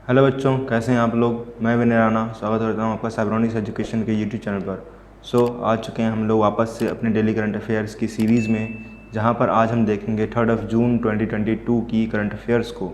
Hello बच्चों, कैसे हैं आप लोग। मैं विनय राणा स्वागत करता हूं आपका साइबरॉनिक्स एजुकेशन के यूट्यूब चैनल पर। आ चुके हैं हम लोग वापस से अपने डेली करंट अफेयर्स की सीरीज़ में, जहां पर आज हम देखेंगे 3 जून 2022 की करंट अफेयर्स को।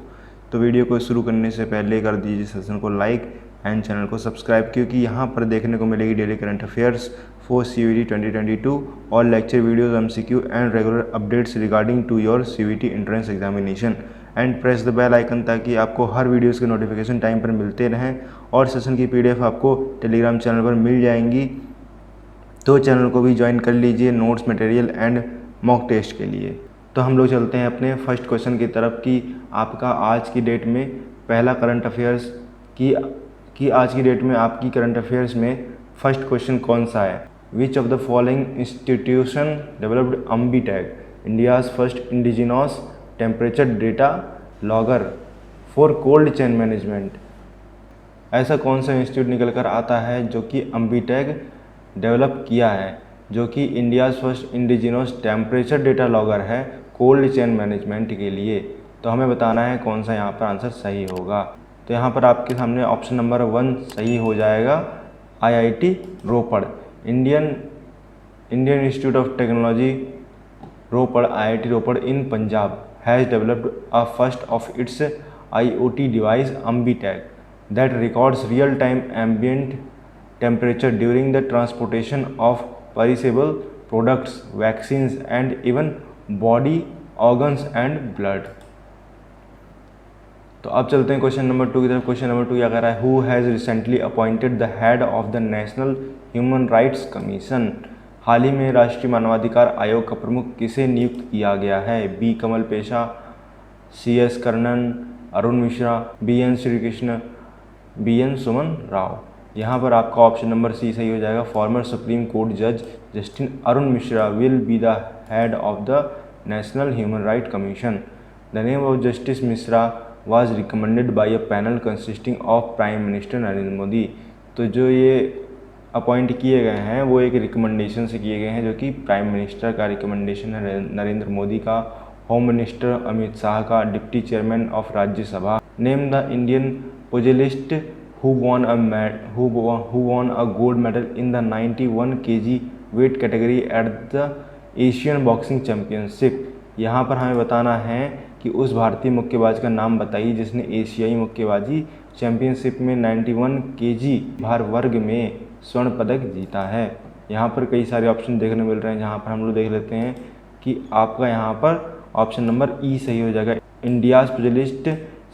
तो वीडियो को शुरू करने से पहले कर दीजिए सेशन को लाइक एंड चैनल को सब्सक्राइब, क्योंकि यहाँ पर देखने को मिलेगी daily current affairs for CVT 2022 और lecture videos, MCQ and regular updates regarding to your CVT entrance examination. And press the bell icon ताकि आपको हर वीडियोस के नोटिफिकेशन टाइम पर मिलते रहें, और सेशन की PDF आपको टेलीग्राम चैनल पर मिल जाएंगी। तो चैनल को भी ज्वाइन कर लीजिए notes, material and mock test के लिए। तो हम लोग चलते हैं अपने फर्स्ट क्वेश्चन की तरफ कि आपका आज की डेट में पहला करंट अफेयर्स की आज की डेट में आपकी करंट अफेयर्स में फर्स्ट क्वेश्चन कौन सा है। Which of the following institution developed AmbiTag, India's first indigenous temperature data logger for cold chain management. ऐसा कौन सा इंस्टीट्यूट निकल कर आता है जो कि अम्बीटैग डेवलप किया है, जो कि India's first indigenous temperature data logger है कोल्ड चेन मैनेजमेंट के लिए। तो हमें बताना है कौन सा यहाँ पर आंसर सही होगा। तो यहाँ पर आपके सामने ऑप्शन नंबर 1 सही हो जाएगा, IIT Ropar. Indian institute of technology Ropar, IIT Ropar in Punjab has developed a first of its IoT device Ambitag that records real-time ambient temperature during the transportation of perishable products, vaccines and even body organs and blood। तो अब चलते हैं question number 2 की तरफ। Question number 2 क्या कह रहा है, who has recently appointed the head of the national human rights commission. हाल ही में राष्ट्रीय मानवाधिकार आयोग का प्रमुख किसे नियुक्त किया गया है। B कमल पेशा, CS Karnan, Arun Mishra, BN Shrikrishna, BN सुमन राव। यहाँ पर आपका ऑप्शन नंबर C सही हो जाएगा। फॉर्मर सुप्रीम कोर्ट जज justice Arun Mishra will be the head of the national human right commission. The name of justice Mishra was recommended by a panel consisting of prime minister Narendra Modi. तो जो ये अपॉइंट किए गए हैं वो एक रिकमेंडेशन से किए गए हैं, जो कि प्राइम मिनिस्टर का रिकमेंडेशन है, नरेंद्र मोदी का, होम मिनिस्टर अमित शाह का, deputy chairman of Rajya Sabha. Name the Indian पुजिलिस्ट who won a gold medal in the 91 kg weight category at the Asian boxing championship. यहाँ पर हमें बताना है कि उस भारतीय मुक्केबाज का नाम बताइए जिसने एशियाई मुक्केबाजी चैंपियनशिप में 91 kg भार वर्ग में स्वर्ण पदक जीता है। यहाँ पर कई सारे ऑप्शन देखने मिल रहे हैं, जहाँ पर हम लोग देख लेते हैं कि आपका यहाँ पर ऑप्शन नंबर E सही हो जाएगा। India's pugilist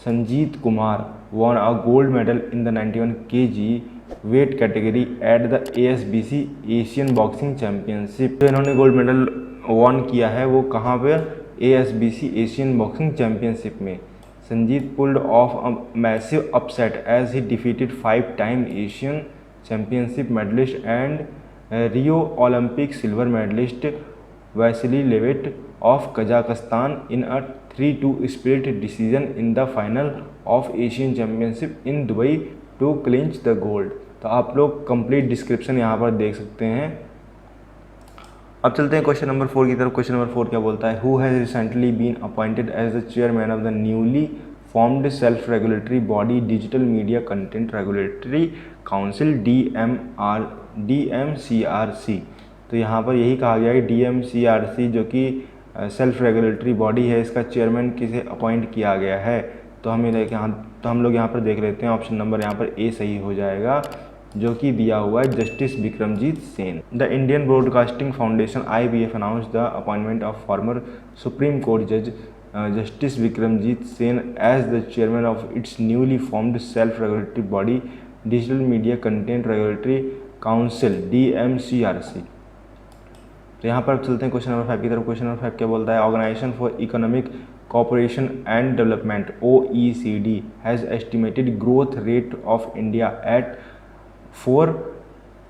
Sanjeet Kumar won a gold medal in the 91 kg weight category at the ASBC Asian boxing championship. तो इन्होंने गोल्ड मेडल वॉन किया है, वो कहाँ पर, ASBC एशियन बॉक्सिंग चैम्पियनशिप में। Sanjeet pulled off a massive upset as he defeated 5-time Asian championship medallist and Rio Olympic silver medallist Vassiliy Levit of Kazakhstan in a 3-2 split decision in the final of Asian championship in Dubai to clinch the gold. तो आप लोग complete description यहाँ पर देख सकते हैं। अब चलते हैं क्वेश्चन नंबर 4 की तरफ। क्वेश्चन नंबर 4 क्या बोलता है, who has recently been appointed as the chairman of the newly formed self regulatory body digital media content regulatory council DMCRC। तो यहाँ पर यही कहा गया है DMCRC जो कि सेल्फ रेगुलेटरी बॉडी है, इसका चेयरमैन किसे अपॉइंट किया गया है। तो हम लोग यहाँ पर देख लेते हैं, ऑप्शन नंबर यहाँ पर A सही हो जाएगा, जो कि दिया हुआ है justice Vikramjit Sen. The Indian broadcasting foundation IBF announce the appointment of former supreme court जज justice Vikramjit Sen as the chairman of its newly formed self regulatory body digital media content regulatory council DMCRC। तो यहाँ पर चलते हैं क्वेश्चन नंबर 5 की तरफ। Question number 5 क्या बोलता है, organisation for economic cooperation and development OECD has estimated growth rate of India at for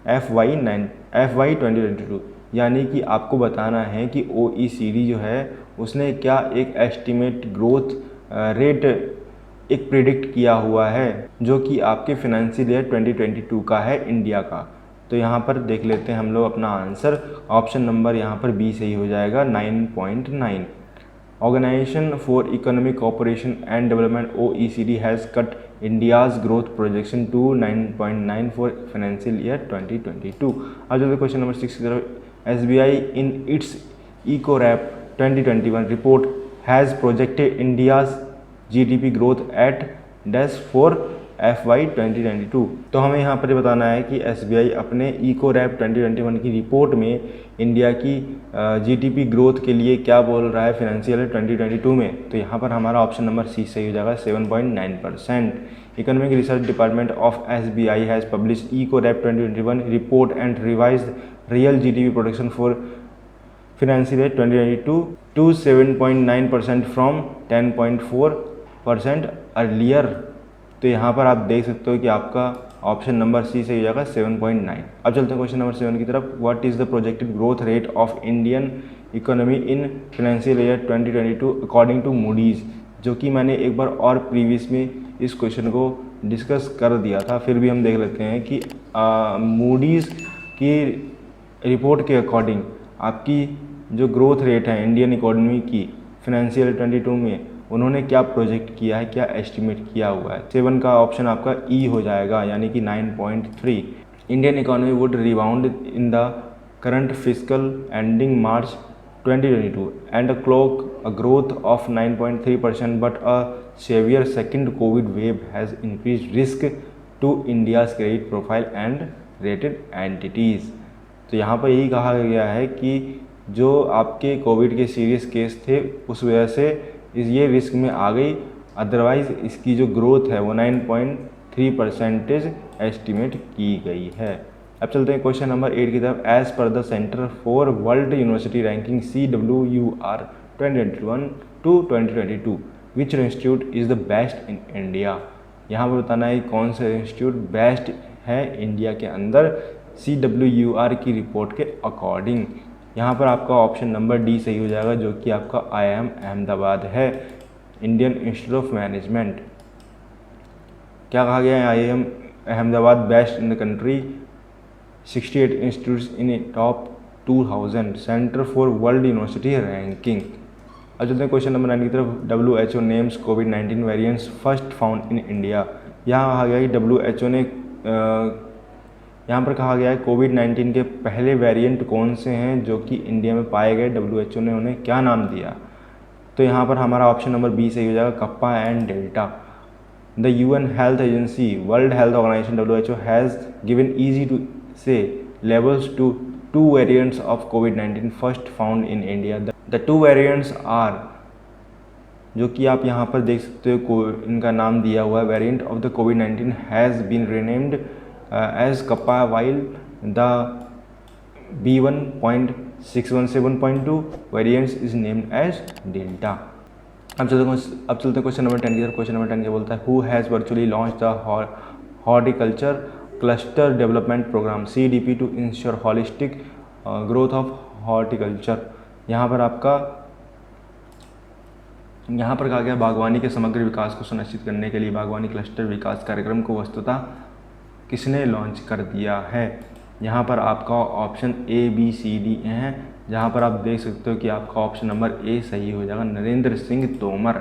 FY 2022। यानी कि आपको बताना है कि OECD जो है उसने क्या एक एस्टिमेट ग्रोथ रेट एक प्रिडिक्ट किया हुआ है, जो कि आपके फिनेंशियल ईयर 2022 का है इंडिया का। तो यहाँ पर देख लेते हैं हम लोग अपना आंसर, ऑप्शन नंबर यहाँ पर B सही हो जाएगा 9.9। Organisation for economic cooperation and development OECD has cut India's growth projection to 9.9 for financial year 2022। अब चलते क्वेश्चन नंबर 6 की तरफ। SBI in its eco wrap 2021 report has projected India's GDP growth at dash for FY 2022। तो हमें यहाँ पर बताना है कि SBI अपने इको रैप 2021 की रिपोर्ट में इंडिया की GDP ग्रोथ के लिए क्या बोल रहा है फाइनेंशियल 2022 में। तो यहाँ पर हमारा ऑप्शन नंबर सी सही हो जाएगा, 7.9%। Economic research department of SBI has publish eco wrap 2021 report and revised real GDP production for financial 2022 to 7.9% from 10.4% earlier. तो यहाँ पर आप देख सकते हो कि आपका ऑप्शन नंबर सी से हो जाएगा 7.9। अब चलते हैं क्वेश्चन नंबर 7 की तरफ। What is the projected growth rate of Indian economy in financial year 2022 according to Moody's, जो कि मैंने एक बार और प्रीवियस में इस क्वेश्चन को डिस्कस कर दिया था, फिर भी हम देख लेते हैं कि मूडीज़ की रिपोर्ट के अकॉर्डिंग आपकी जो ग्रोथ रेट है इंडियन इकोनॉमी की फाइनेंशियल 22 में उन्होंने क्या प्रोजेक्ट किया है, क्या एस्टिमेट किया हुआ है। 7 का ऑप्शन आपका ई हो जाएगा, यानी कि 9.3। Indian economy would rebound in the current physical ending March 2022 and clock a growth of 9.3%, but a severe second covid wave has increase risk to India's credit profile and rated entities. तो यहाँ पर यही कहा गया है कि जो आपके कोविड के सीरियस केस थे उस वजह से ये रिस्क में आ गई, अदरवाइज़ इसकी जो ग्रोथ है वो 9.3% एस्टिमेट की गई है। अब चलते हैं क्वेश्चन नंबर 8 की तरफ। As per the centre for world university ranking CWUR 2021 to 2022 which institute is the best in India. यहाँ पर बताना है कौन सा इंस्टीट्यूट बेस्ट है इंडिया के अंदर CWUR की रिपोर्ट के अकॉर्डिंग। यहाँ पर आपका ऑप्शन नंबर डी सही हो जाएगा, जो कि आपका IIM अहमदाबाद है, इंडियन इंस्टीट्यूट ऑफ मैनेजमेंट। क्या कहा गया है IIM Ahmedabad best in the country, 68 institutes in top 2000 centre for world university ranking. अब चलते हैं क्वेश्चन नंबर 9 की तरफ। WHO names COVID-19 variants first found in India. यहाँ कहा गया कि WHO ने यहाँ पर कहा गया है कोविड-19 के पहले वेरिएंट कौन से हैं जो कि इंडिया में पाए गए, WHO ने उन्हें क्या नाम दिया। तो यहाँ पर हमारा ऑप्शन नंबर बी सही हो जाएगा, kappa and delta. The UN health agency world health organization WHO has given easy to say labels to 2 variants of COVID-19 first found in India. The 2 variants are, जो कि आप यहाँ पर देख सकते हो इनका नाम दिया हुआ है। Variant of the COVID-19 has been renamed as Kappa, while the B1.617.2 variants is named as Delta। अब चलते हैं क्वेश्चन नंबर 10 की तरफ। क्वेश्चन नंबर 10 क्या बोलता है। Who has virtually launched the horticulture cluster development program CDP to ensure holistic growth of horticulture। यहाँ पर कहा गया बागवानी के समग्र विकास को सुनिश्चित करने के लिए बागवानी क्लस्टर विकास कार्यक्रम को वस्तुतः किसने लॉन्च कर दिया है। यहाँ पर आपका ऑप्शन ABCD हैं, जहाँ पर आप देख सकते हो कि आपका ऑप्शन नंबर ए सही हो जाएगा, नरेंद्र सिंह तोमर,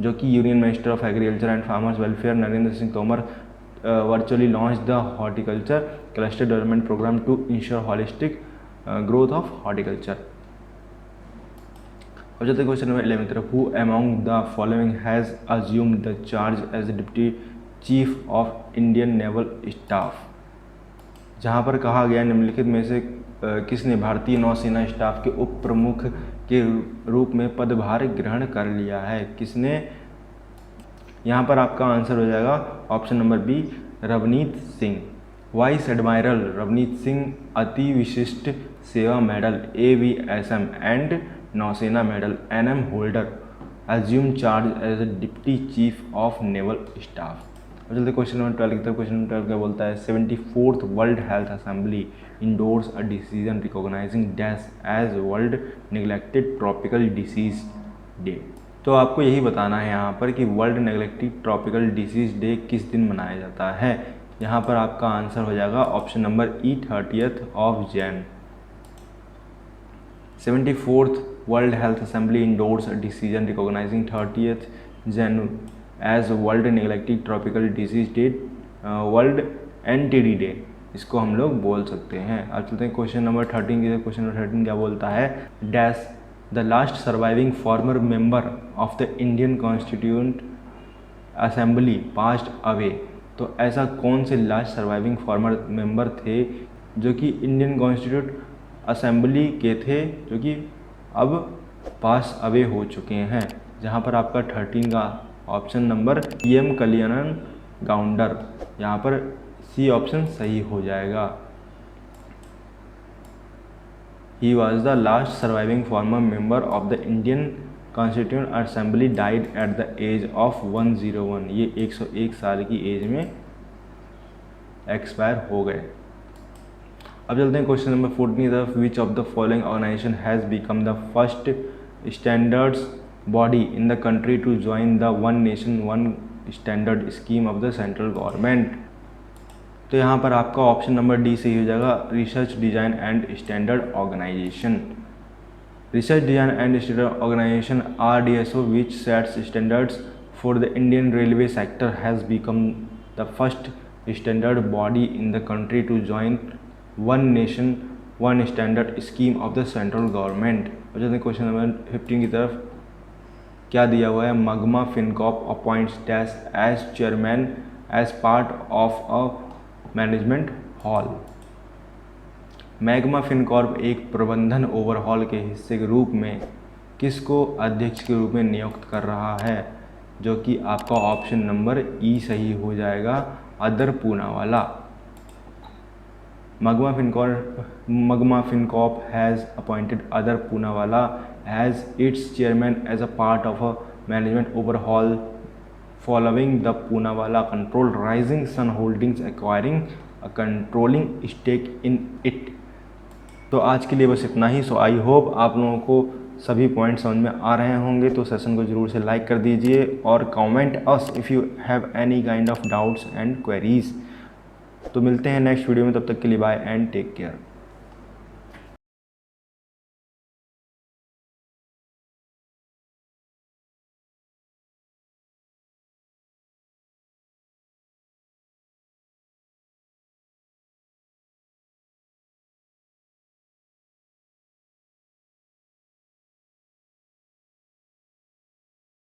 जो कि union minister of agriculture and farmers welfare Narendra Singh Tomar virtually launch the horticulture cluster development programme to ensure holistic growth of horticulture. अब चलते क्वेश्चन नंबर 11 की तरफ। Who among the following has assumed the charge as deputy chief of Indian naval staff. जहाँ पर कहा गया निम्नलिखित में से किसने भारतीय नौसेना स्टाफ के उप प्रमुख के रूप में पदभार ग्रहण कर लिया है, किसने। यहाँ पर आपका आंसर हो जाएगा option number B, Ravneet Singh. Vice admiral Ravneet Singh Ati Vishisht Seva medal AVSM and Nausena medal NM holder assume charge as a deputy chief of naval staff. अब चलते क्वेश्चन नंबर 12 की तरफ। क्वेश्चन नंबर 12 क्या बोलता है। 74th world health assembly endorse a decision recognizing dash as world neglected tropical disease day. तो आपको यही बताना है यहाँ पर कि world neglected tropical disease day किस दिन मनाया जाता है। यहाँ पर आपका आंसर हो जाएगा option number E, 30th of Jan। 74th world health assembly endorse decision recognizing 30th January as world neglected tropical disease day, world NTD day, इसको हम लोग बोल सकते हैं। अब चलते हैं क्वेश्चन नंबर 13 की। क्वेश्चन नंबर 13 क्या बोलता है, dash the last surviving farmer member of the Indian constituent assembly passed away. तो ऐसा कौन से लास्ट सर्वाइविंग फॉर्मर मेंबर थे जो कि इंडियन कॉन्स्टिट्यूट असेंबली के थे, जो कि अब पास अवे हो चुके हैं। जहाँ पर आपका 13 का ऑप्शन नंबर PM कल्याणन गाउंडर, यहाँ पर C ऑप्शन सही हो जाएगा। He was the last surviving former member of the Indian Constituent Assembly, died at the age of 101। ये 101 साल की एज में एक्सपायर हो गए। अब चलते हैं क्वेश्चन नंबर 14 की तरफ। Which of the following organization has become the first standards body in the country to join the one nation one standard scheme of the central government. तो यहाँ पर आपका ऑप्शन नंबर D सही हो जाएगा, research design and standard organization. Research design and standard organization RDSO which sets standards for the Indian railway sector has become the first standard body in the country to join one nation one standard scheme of the central government. और चलते हैं question number 15 की तरफ। क्या दिया हुआ है, Magma Fincorp appoints dash as chairman as part of a management hall. Magma Fincorp एक प्रबंधन ओवरहॉल के हिस्से के रूप में किसको अध्यक्ष के रूप में नियुक्त कर रहा है, जो कि आपका ऑप्शन नंबर E सही हो जाएगा, other Poonawalla. Magma FinCorp has appointed Adar Poonawala as its chairman as a part of a management overhaul following the Poonawala control Rising Sun Holdings acquiring a controlling stake in it। तो आज के लिए बस इतना ही। सो I hope आप लोगों को सभी पॉइंट समझ में आ रहे होंगे। तो सेशन को जरूर से लाइक कर दीजिए और comment us if you have any kind of doubts and queries. तो मिलते हैं नेक्स्ट वीडियो में, तब तक के लिए बाय एंड टेक केयर।